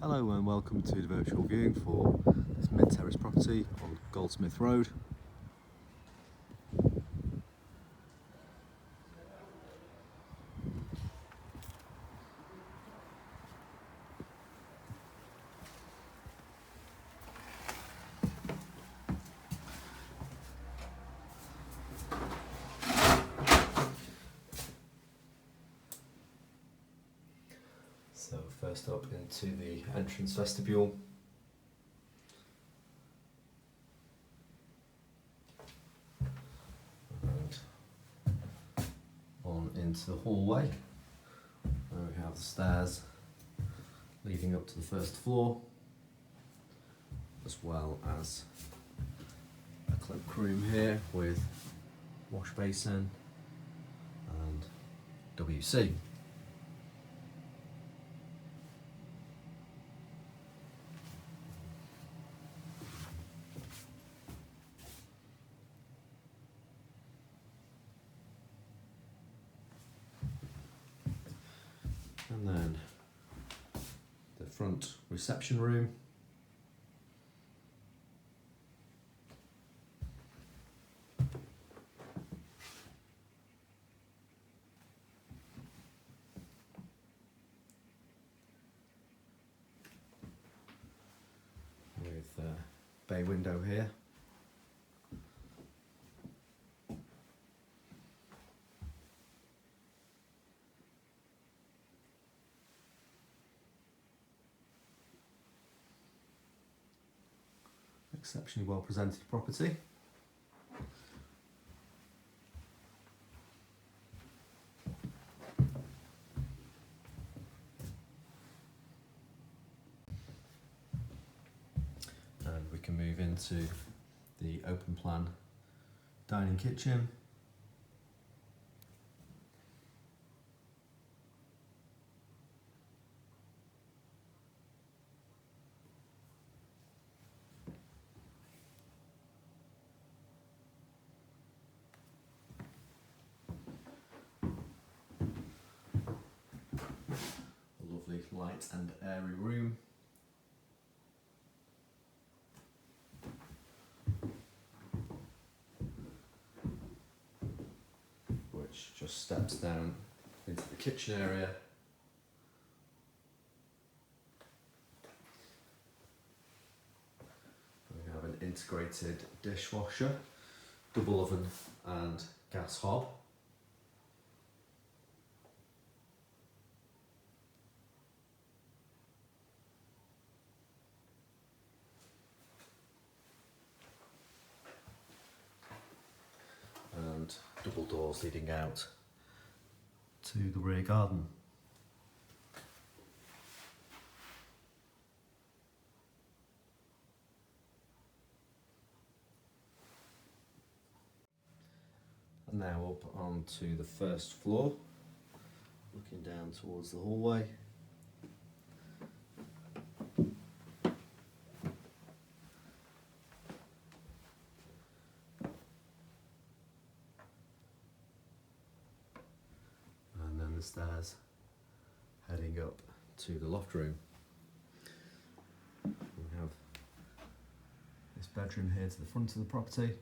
Hello and welcome to the virtual viewing for this mid-terrace property on Goldsmith Road. So first up into the entrance vestibule. And on into the hallway, where we have the stairs leading up to the first floor, as well as a cloakroom here with wash basin and WC. And then the front reception room. With a bay window here. Exceptionally well presented property. And we can move into the open plan dining kitchen. A lovely light and airy room. Which just steps down into the kitchen area. We have an integrated dishwasher, double oven and gas hob. And double doors leading out to the rear garden. And now up onto the first floor, looking down towards the hallway. And then the stairs heading up to the loft room. We have this bedroom here to the front of the property.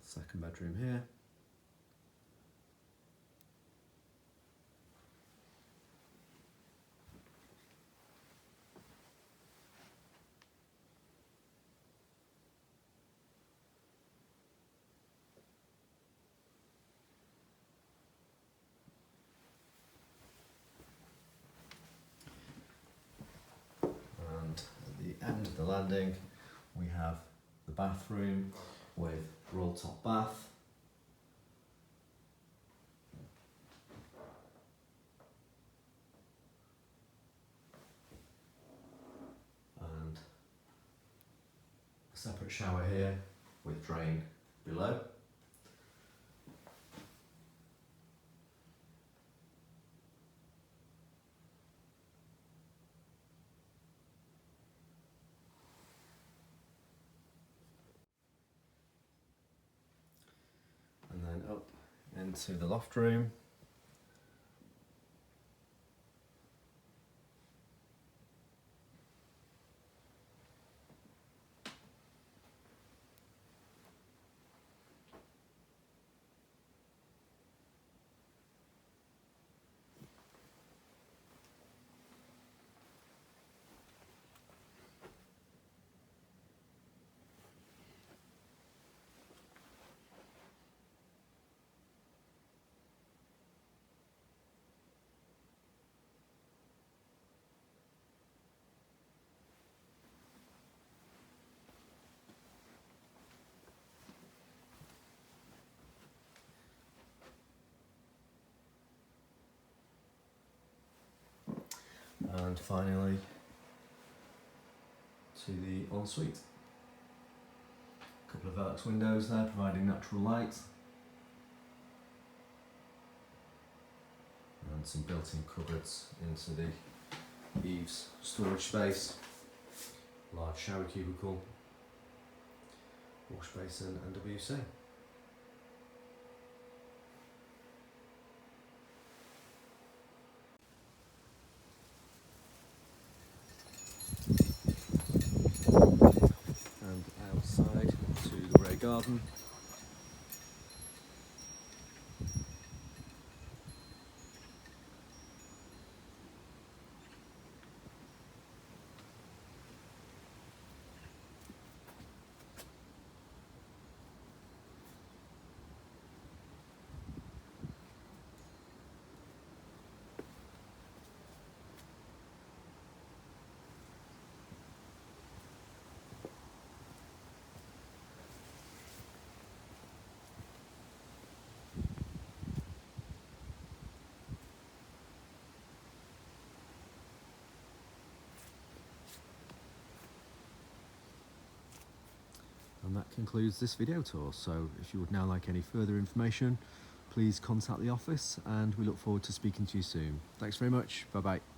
Second bedroom here. end of the landing, we have the bathroom with roll top bath. And a separate shower here with drain below. And then up into the loft room. And finally to the ensuite. A couple of Velux windows there providing natural light. And some built-in cupboards into the eaves storage space. Large shower cubicle, wash basin and WC. And outside to the rear garden. And that concludes this video tour. So if you would now like any further information, please contact the office and we look forward to speaking to you soon. Thanks very much. Bye bye.